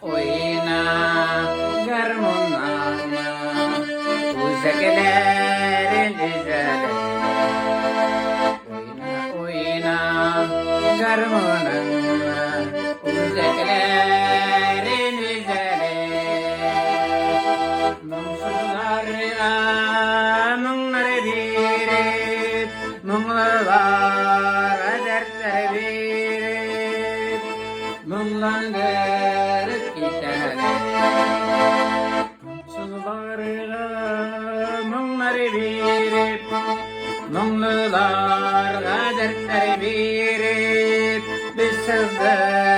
oyna garmonlarla uzaklerin üzeri oyna garmonlarla uzaklerin üzeri munsuzlarla munları birip munlular dertler birip munlandırıp giderler munsuzlarla munları birip munlular dertler birip biz sızdık